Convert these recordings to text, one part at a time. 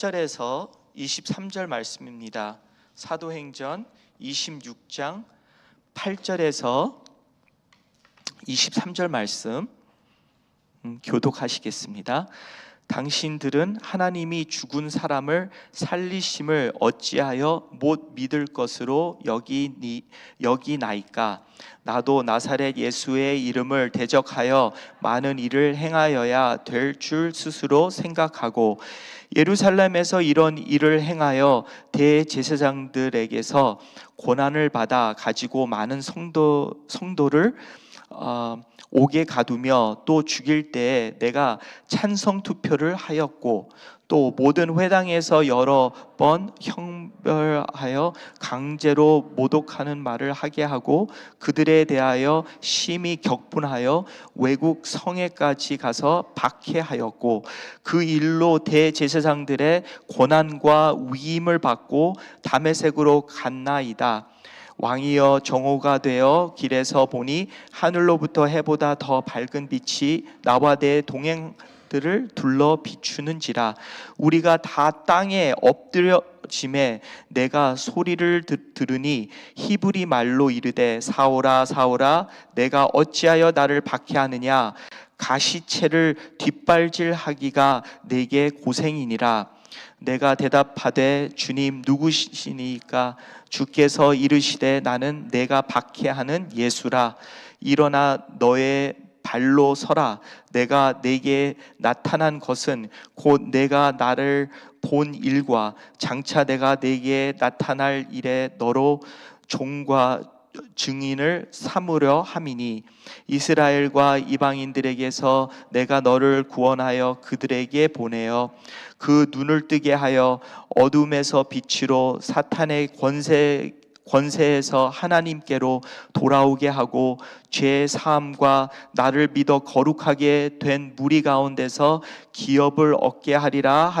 8절에서 23절 말씀입니다. 사도행전 26장 8절에서 23절 말씀 교독하시겠습니다. 당신들은 하나님이 죽은 사람을 살리심을 어찌하여 못 믿을 것으로 여기나이까? 나도 나사렛 예수의 이름을 대적하여 많은 일을 행하여야 될 줄 스스로 생각하고 예루살렘에서 이런 일을 행하여 대제사장들에게서 고난을 받아 가지고 많은 성도를 옥에 가두며 또 죽일 때에 내가 찬성 투표를 하였고 또 모든 회당에서 여러 번 형벌하여 강제로 모독하는 말을 하게 하고 그들에 대하여 심히 격분하여 외국 성에까지 가서 박해하였고 그 일로 대제사장들의 고난과 위임을 받고 다메섹으로 갔나이다. 왕이여 정오가 되어 길에서 보니 하늘로부터 해보다 더 밝은 빛이 나와 내 동행들을 둘러 비추는지라. 우리가 다 땅에 엎드려짐에 내가 소리를 들으니 히브리 말로 이르되 사오라 사오라 내가 어찌하여 나를 박해하느냐. 가시채를 뒷발질하기가 내게 고생이니라. 내가 대답하되 주님 누구시니까? 주께서 이르시되 나는 내가 박해하는 예수라. 일어나 너의 발로 서라. 내가 내게 나타난 것은 곧 내가 나를 본 일과 장차 내가 내게 나타날 일에 너로 종과 증인을 삼으려 함이니 이스라엘과 이방인들에게서 내가 너를 구원하여 그들에게 보내어 그 눈을 뜨게 하여 어둠에서 빛으로 사탄의 권세에서 하나님께로 돌아오게 하고 죄 사함과 나를 믿어 거룩하게 된 무리 가운데서 기업을 얻게 하리라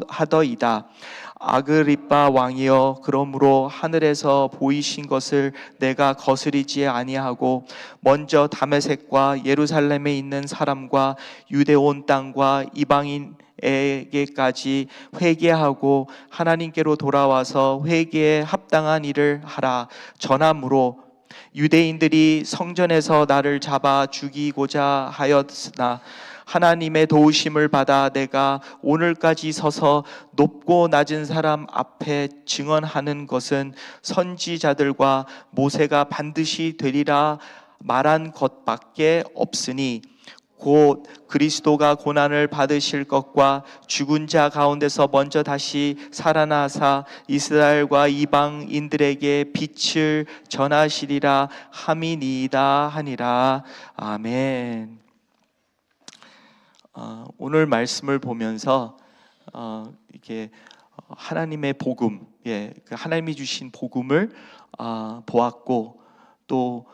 하더이다. 아그리빠 왕이여, 그러므로 하늘에서 보이신 것을 내가 거스리지 아니하고 먼저 다메섹과 예루살렘에 있는 사람과 유대 온 땅과 이방인에게까지 회개하고 하나님께로 돌아와서 회개에 합당한 일을 하라 전함으로 유대인들이 성전에서 나를 잡아 죽이고자 하였으나 하나님의 도우심을 받아 내가 오늘까지 서서 높고 낮은 사람 앞에 증언하는 것은 선지자들과 모세가 반드시 되리라 말한 것밖에 없으니 곧 그리스도가 고난을 받으실 것과 죽은 자 가운데서 먼저 다시 살아나사 이스라엘과 이방인들에게 빛을 전하시리라 함이니이다 하니라. 아멘. 오늘 말씀을 보면서 이렇게 하나님의 복음, 하나님이 주신 복음을 보았고 또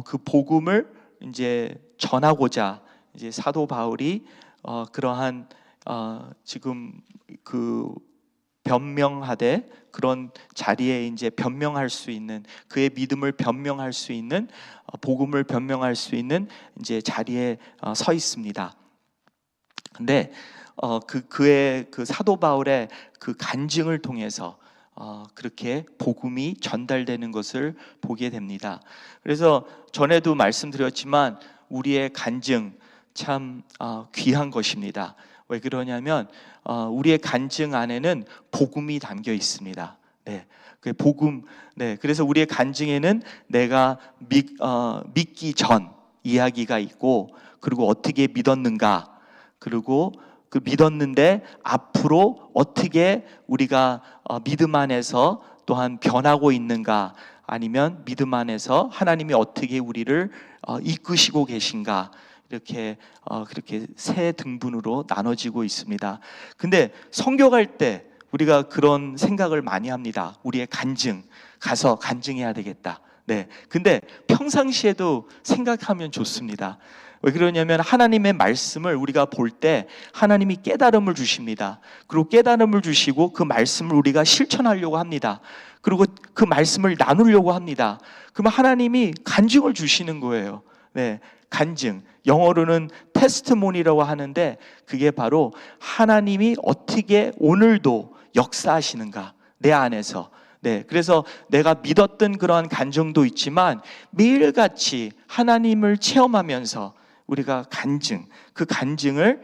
그 복음을 이제 전하고자 이제 사도 바울이 그러한 지금 그 변명하되 그런 자리에 이제 변명할 수 있는 그의 믿음을 변명할 수 있는 복음을 변명할 수 있는 이제 자리에 서 있습니다. 근데 그의 그 사도 바울의 그 간증을 통해서 그렇게 복음이 전달되는 것을 보게 됩니다. 그래서 전에도 말씀드렸지만 우리의 간증 참 귀한 것입니다. 왜 그러냐면 우리의 간증 안에는 복음이 담겨 있습니다. 그 복음, 그래서 우리의 간증에는 내가 믿기 전 이야기가 있고 그리고 어떻게 믿었는가. 그리고 그 믿었는데 앞으로 어떻게 우리가 믿음 안에서 또한 변하고 있는가, 아니면 믿음 안에서 하나님이 어떻게 우리를 이끄시고 계신가, 이렇게 그렇게 세 등분으로 나눠지고 있습니다. 근데 선교갈 때 우리가 그런 생각을 많이 합니다. 우리의 간증, 가서 간증해야 되겠다. 근데 평상시에도 생각하면 좋습니다. 왜 그러냐면 하나님의 말씀을 우리가 볼 때 하나님이 깨달음을 주십니다. 그리고 깨달음을 주시고 그 말씀을 우리가 실천하려고 합니다. 그리고 그 말씀을 나누려고 합니다. 그러면 하나님이 간증을 주시는 거예요. 네, 간증. 영어로는 테스트모니라고 하는데 그게 바로 하나님이 어떻게 오늘도 역사하시는가 내 안에서. 네, 그래서 내가 믿었던 그러한 간증도 있지만 매일같이 하나님을 체험하면서 우리가 간증, 그 간증을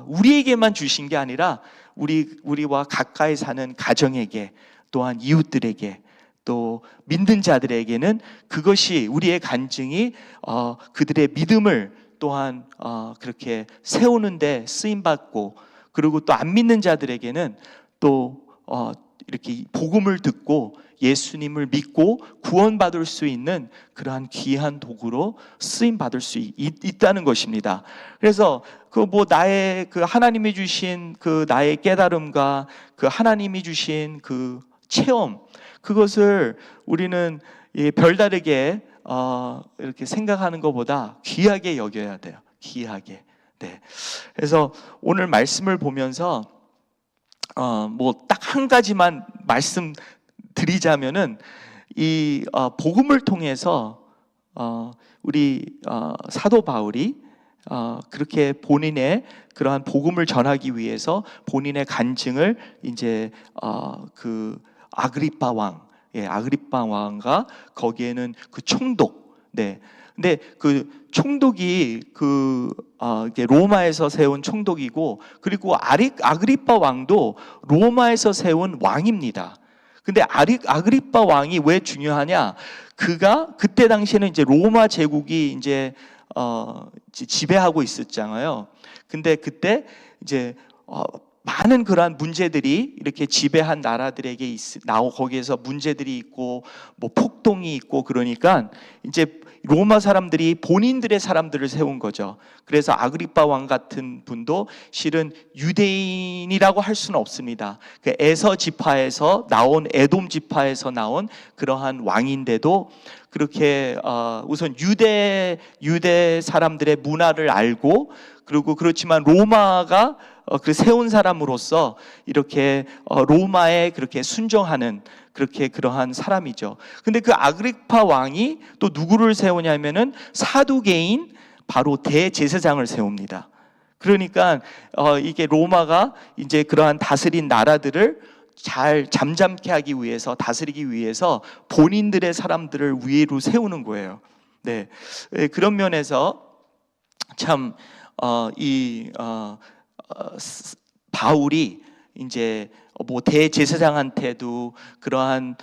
우리에게만 주신 게 아니라 우리와 가까이 사는 가정에게, 또한 이웃들에게, 또 믿는 자들에게는 그것이 우리의 간증이 그들의 믿음을 또한 그렇게 세우는데 쓰임 받고, 그리고 또 안 믿는 자들에게는 또 이렇게 복음을 듣고 예수님을 믿고 구원받을 수 있는 그러한 귀한 도구로 쓰임 받을 수 있다는 것입니다. 그래서 나의 하나님이 주신 나의 깨달음과 하나님이 주신 체험, 그것을 우리는 별다르게 이렇게 생각하는 것보다 귀하게 여겨야 돼요. 귀하게. 네. 그래서 오늘 말씀을 보면서 딱 한 가지만 말씀드리자면은 이 복음을 통해서 우리 사도 바울이 그렇게 본인의 그러한 복음을 전하기 위해서 본인의 간증을 이제 아그리파 왕, 아그리파 왕과 거기에는 총독, 네. 근데 총독이 이게 로마에서 세운 총독이고, 그리고 아그리파 왕도 로마에서 세운 왕입니다. 근데 아그리파 왕이 왜 중요하냐? 그가 그때 당시에는 이제 로마 제국이 이제 지배하고 있었잖아요. 근데 그때 이제 많은 그러한 문제들이 이렇게 지배한 나라들에게 거기에서 문제들이 있고 폭동이 있고, 그러니까 이제 로마 사람들이 본인들의 사람들을 세운 거죠. 그래서 아그리파 왕 같은 분도 실은 유대인이라고 할 수는 없습니다. 에서 지파에서 나온, 에돔 지파에서 나온 그러한 왕인데도 그렇게 우선 유대 사람들의 문화를 알고, 그리고 그렇지만 로마가 세운 사람으로서 이렇게 로마에 그렇게 순종하는 그러한 사람이죠. 근데 아그리파 왕이 또 누구를 세우냐면은 사두개인 바로 대제사장을 세웁니다. 그러니까 이게 로마가 이제 그러한 다스린 나라들을 잘 잠잠케 하기 위해서, 다스리기 위해서 본인들의 사람들을 위로 세우는 거예요. 네, 그런 면에서 참 바울이 이제 대제사장한테도 그러한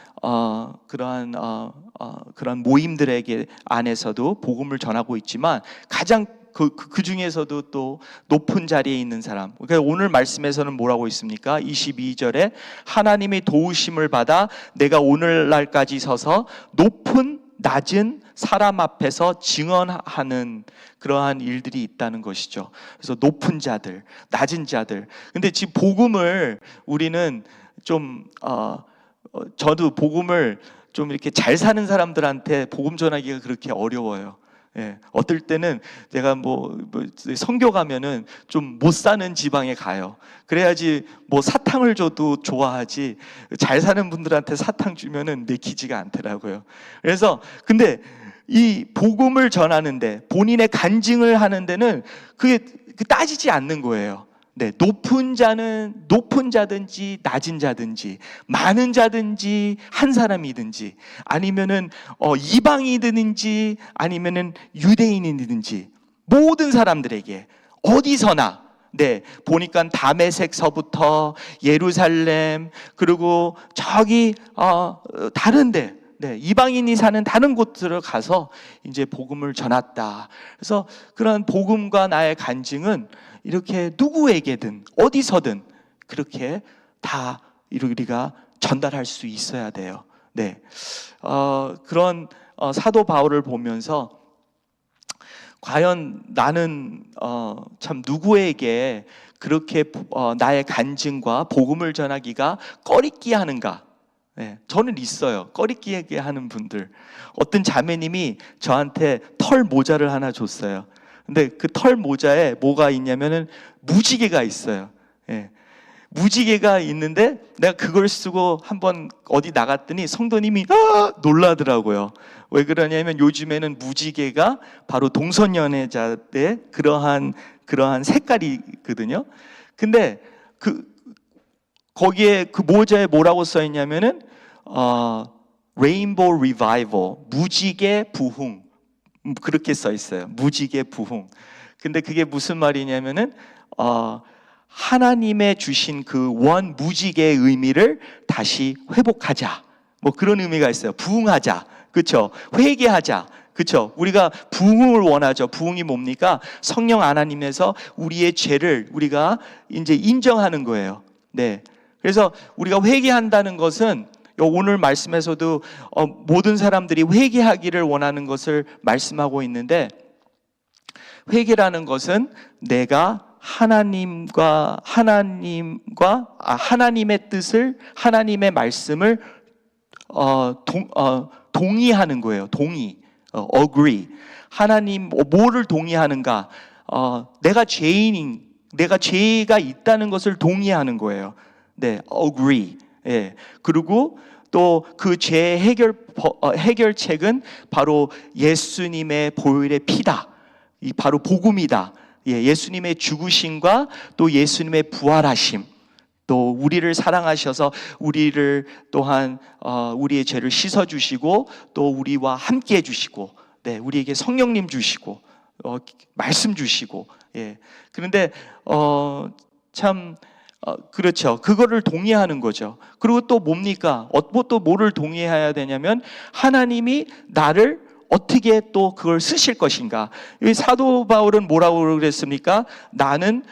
모임들에게 안에서도 복음을 전하고 있지만, 가장 그 중에서도 또 높은 자리에 있는 사람, 그러니까 오늘 말씀에서는 뭐라고 있습니까? 22절에 하나님의 도우심을 받아 내가 오늘날까지 서서 높은 낮은 사람 앞에서 증언하는 그러한 일들이 있다는 것이죠. 그래서 높은 자들, 낮은 자들. 근데 지금 복음을 우리는 좀 저도 복음을 좀 이렇게 잘 사는 사람들한테 복음 전하기가 그렇게 어려워요. 예, 어떨 때는 제가 선교 가면은 좀 못 사는 지방에 가요. 그래야지 사탕을 줘도 좋아하지, 잘 사는 분들한테 사탕 주면은 내키지가 않더라고요. 그래서 근데 이 복음을 전하는데, 본인의 간증을 하는 데는 그게 따지지 않는 거예요. 네, 높은 자든지 낮은 자든지, 많은 자든지 한 사람이든지, 아니면은 이방이든지 아니면은 유대인이든지, 모든 사람들에게 어디서나, 네, 보니까 다메섹서부터 예루살렘, 그리고 저기 다른데, 네, 이방인이 사는 다른 곳들을 가서 이제 복음을 전했다. 그래서 그런 복음과 나의 간증은 이렇게 누구에게든 어디서든 그렇게 다 우리가 전달할 수 있어야 돼요. 네, 그런 사도 바울을 보면서 과연 나는 참 누구에게 그렇게 나의 간증과 복음을 전하기가 꺼리끼 하는가? 네, 저는 있어요. 꺼리끼게 하는 분들. 어떤 자매님이 저한테 털 모자를 하나 줬어요. 근데 그 털 모자에 뭐가 있냐면은 무지개가 있어요. 예. 무지개가 있는데 내가 그걸 쓰고 한번 어디 나갔더니 성도님이 놀라더라고요. 왜 그러냐면 요즘에는 무지개가 바로 동성연애자의 그러한 색깔이거든요. 근데 거기에 그 모자에 뭐라고 써 있냐면은 Rainbow Revival, 무지개 부흥, 그렇게 써 있어요. 무지개 부흥. 근데 그게 무슨 말이냐면은 하나님의 주신 그 원 무지개의 의미를 다시 회복하자. 뭐 그런 의미가 있어요. 부흥하자. 그렇죠? 회개하자. 그렇죠? 우리가 부흥을 원하죠. 부흥이 뭡니까? 성령 하나님에서 우리의 죄를 우리가 이제 인정하는 거예요. 네. 그래서 우리가 회개한다는 것은 오늘 말씀에서도 모든 사람들이 회개하기를 원하는 것을 말씀하고 있는데, 회개라는 것은 내가 하나님의 뜻을, 하나님의 말씀을 동의하는 거예요. agree. 하나님 뭐를 동의하는가? 내가 죄가 있다는 것을 동의하는 거예요. 네, agree. 예. 그리고 또 그 죄 해결책은 바로 예수님의 보혈의 피다. 이 바로 복음이다. 예, 예수님의 죽으심과 또 예수님의 부활하심, 또 우리를 사랑하셔서 우리를 또한 우리의 죄를 씻어 주시고 또 우리와 함께 해 주시고, 네, 우리에게 성령님 주시고 말씀 주시고, 예. 그런데 그렇죠. 그거를 동의하는 거죠. 그리고 또 뭡니까? 또 뭐를 동의해야 되냐면 하나님이 나를 어떻게 또 그걸 쓰실 것인가. 이 사도 바울은 뭐라고 그랬습니까? 나는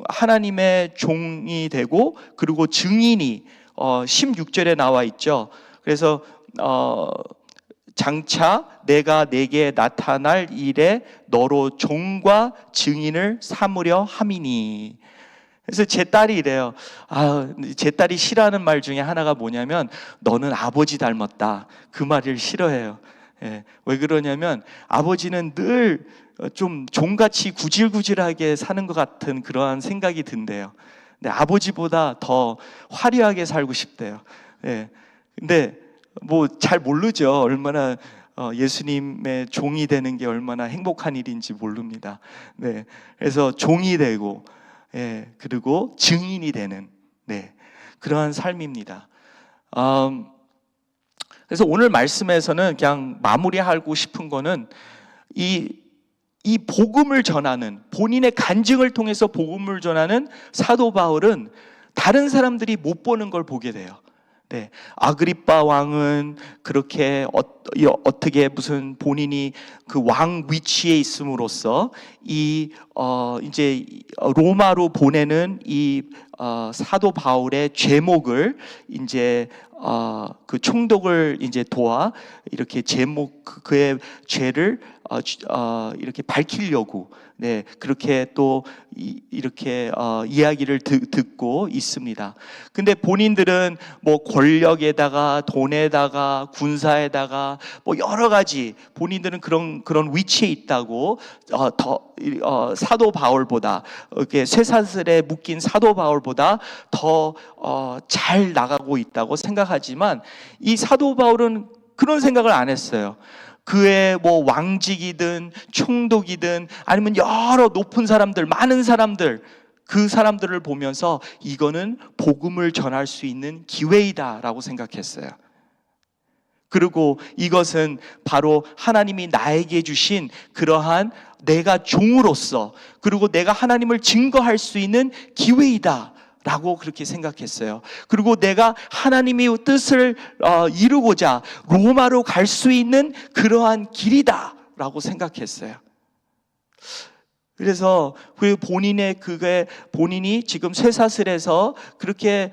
하나님의 종이 되고 그리고 증인이 16절에 나와 있죠. 그래서 장차 내가 내게 나타날 일에 너로 종과 증인을 삼으려 함이니. 그래서 제 딸이 이래요. 제 딸이 싫어하는 말 중에 하나가 뭐냐면 너는 아버지 닮았다. 그 말을 싫어해요. 예, 왜 그러냐면 아버지는 늘 좀 종같이 구질구질하게 사는 것 같은 그러한 생각이 든대요. 근데 아버지보다 더 화려하게 살고 싶대요. 예, 근데 뭐 잘 모르죠. 얼마나 예수님의 종이 되는 게 얼마나 행복한 일인지 모릅니다. 네, 그래서 종이 되고, 예, 그리고 증인이 되는, 네, 그러한 삶입니다. 그래서 오늘 말씀에서는 그냥 마무리하고 싶은 거는 이 복음을 전하는, 본인의 간증을 통해서 복음을 전하는 사도 바울은 다른 사람들이 못 보는 걸 보게 돼요. 네, 아그리빠 왕은 그렇게 어떻게 무슨 본인이 그 왕 위치에 있음으로써 이제 로마로 보내는 이 사도 바울의 죄목을 이제 그 총독을 이제 도와 이렇게 그의 죄를 이렇게 밝히려고, 네, 그렇게 또 이렇게 이야기를 듣고 있습니다. 근데 본인들은 뭐 권력에다가 돈에다가 군사에다가 뭐 여러 가지 본인들은 그런 위치에 있다고 사도 바울보다, 이렇게 쇠사슬에 묶인 사도 바울보다 더 잘 나가고 있다고 생각하지만 이 사도 바울은 그런 생각을 안 했어요. 그의 뭐 왕직이든 총독이든 아니면 여러 높은 사람들, 많은 사람들, 그 사람들을 보면서 이거는 복음을 전할 수 있는 기회이다라고 생각했어요. 그리고 이것은 바로 하나님이 나에게 주신 그러한 내가 종으로서, 그리고 내가 하나님을 증거할 수 있는 기회이다 라고 그렇게 생각했어요. 그리고 내가 하나님의 뜻을 이루고자 로마로 갈 수 있는 그러한 길이다 라고 생각했어요. 그래서 본인이 지금 쇠사슬에서 그렇게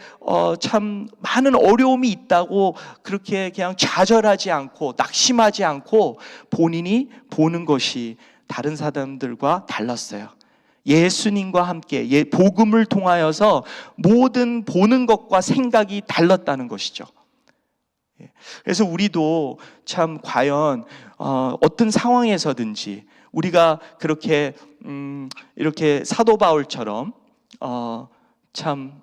참 많은 어려움이 있다고 그렇게 그냥 좌절하지 않고 낙심하지 않고 본인이 보는 것이 다른 사람들과 달랐어요. 예수님과 함께 복음을 통하여서 모든 보는 것과 생각이 달랐다는 것이죠. 그래서 우리도 참 과연 어떤 상황에서든지 우리가 그렇게 이렇게 사도 바울처럼 참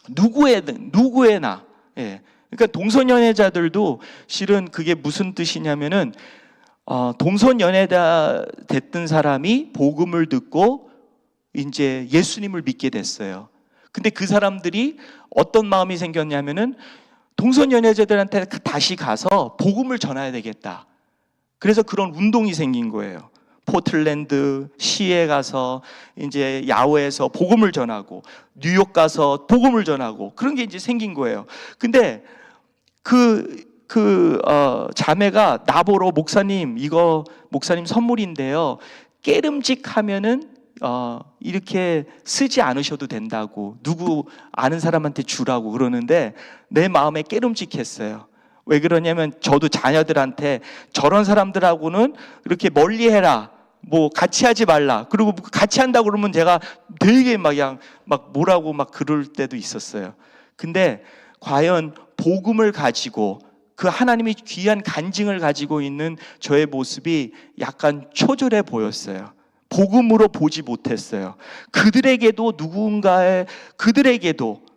누구에나. 예. 그러니까 동성연애자들도 실은 그게 무슨 뜻이냐면은 동성연애자 됐던 사람이 복음을 듣고 이제 예수님을 믿게 됐어요. 근데 그 사람들이 어떤 마음이 생겼냐면은 동성연애자들한테 다시 가서 복음을 전해야 되겠다. 그래서 그런 운동이 생긴 거예요. 포틀랜드 시에 가서 이제 야외에서 복음을 전하고 뉴욕 가서 복음을 전하고 그런 게 이제 생긴 거예요. 근데 자매가 나보러 목사님 이거 목사님 선물인데요. 깨름직하면은 이렇게 쓰지 않으셔도 된다고 누구 아는 사람한테 주라고 그러는데 내 마음에 깨름직했어요. 왜 그러냐면 저도 자녀들한테 저런 사람들하고는 이렇게 멀리 해라. 뭐 같이 하지 말라. 그리고 같이 한다고 그러면 제가 되게 막 뭐라고 막 그럴 때도 있었어요. 근데 과연 복음을 가지고 그 하나님이 귀한 간증을 가지고 있는 저의 모습이 약간 초절해 보였어요. 복음으로 보지 못했어요. 그들에게도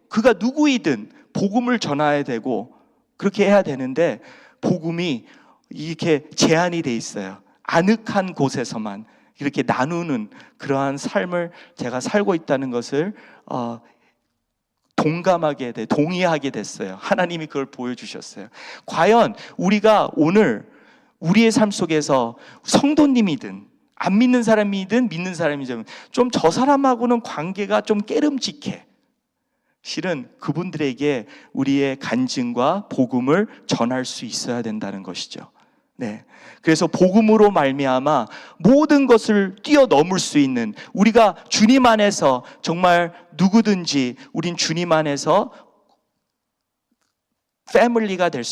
그가 누구이든 복음을 전해야 되고 그렇게 해야 되는데 복음이 이렇게 제한이 돼 있어요. 아늑한 곳에서만 이렇게 나누는 그러한 삶을 제가 살고 있다는 것을 동의하게 됐어요. 하나님이 그걸 보여주셨어요. 과연 우리가 오늘 우리의 삶 속에서 성도님이든 안 믿는 사람이든 믿는 사람이든 좀 저 사람하고는 관계가 좀 깨름직해. 실은 그분들에게 우리의 간증과 복음을 전할 수 있어야 된다는 것이죠. 네. 그래서 복음으로 말미암아 모든 것을 뛰어넘을 수 있는 우리가 주님 안에서 정말 누구든지 우린 주님 안에서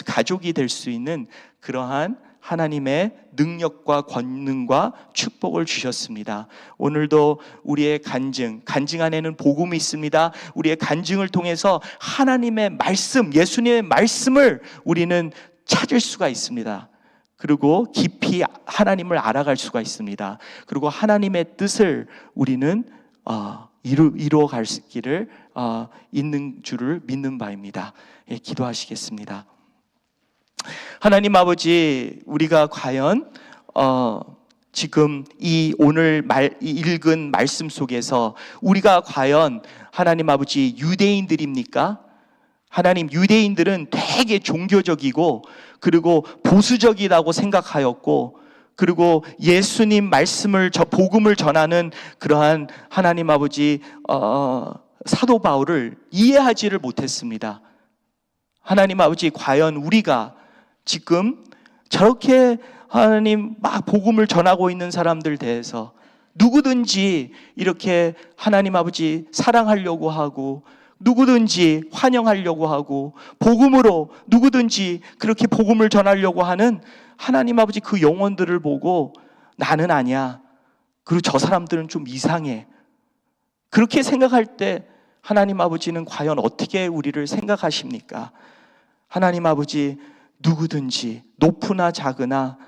가족이 될 수 있는 그러한 하나님의 능력과 권능과 축복을 주셨습니다. 오늘도 우리의 간증 안에는 복음이 있습니다. 우리의 간증을 통해서 하나님의 말씀, 예수님의 말씀을 우리는 찾을 수가 있습니다. 그리고 깊이 하나님을 알아갈 수가 있습니다. 그리고 하나님의 뜻을 우리는 이루어갈 길을 있는 줄을 믿는 바입니다. 예, 기도하시겠습니다. 하나님 아버지, 우리가 과연 지금 오늘 읽은 말씀 속에서 우리가 과연 하나님 아버지 유대인들입니까? 하나님, 유대인들은 되게 종교적이고 그리고 보수적이라고 생각하였고 그리고 예수님 말씀을 복음을 전하는 그러한 하나님 아버지 사도 바울을 이해하지를 못했습니다. 하나님 아버지, 과연 우리가 지금 저렇게 하나님 막 복음을 전하고 있는 사람들 대해서 누구든지 이렇게 하나님 아버지 사랑하려고 하고 누구든지 환영하려고 하고 복음으로 누구든지 그렇게 복음을 전하려고 하는 하나님 아버지 그 영혼들을 보고 나는 아니야. 그리고 저 사람들은 좀 이상해. 그렇게 생각할 때 하나님 아버지는 과연 어떻게 우리를 생각하십니까? 하나님 아버지, 누구든지 높으나 작으나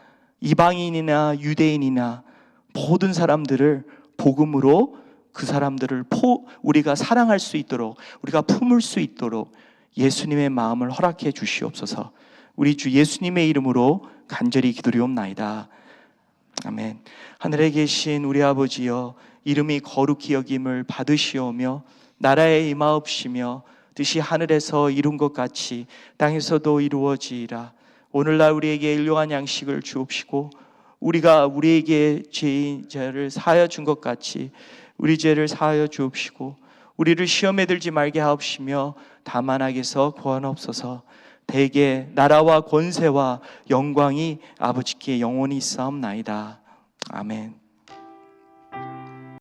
이방인이나 유대인이나 모든 사람들을 복음으로 그 사람들을 우리가 사랑할 수 있도록 우리가 품을 수 있도록 예수님의 마음을 허락해 주시옵소서. 우리 주 예수님의 이름으로 간절히 기도리옵나이다. 아멘. 하늘에 계신 우리 아버지여, 이름이 거룩히 여김을 받으시오며 나라에 임하옵시며 뜻이 하늘에서 이룬 것 같이 땅에서도 이루어지이다. 오늘날 우리에게 일용할 양식을 주옵시고 우리가 우리에게 죄를 사하여 준 것 같이 우리 죄를 사하여 주옵시고 우리를 시험에 들지 말게 하옵시며 다만 악에서 구하옵소서. 대개 나라와 권세와 영광이 아버지께 영원히 있사옵나이다. 아멘.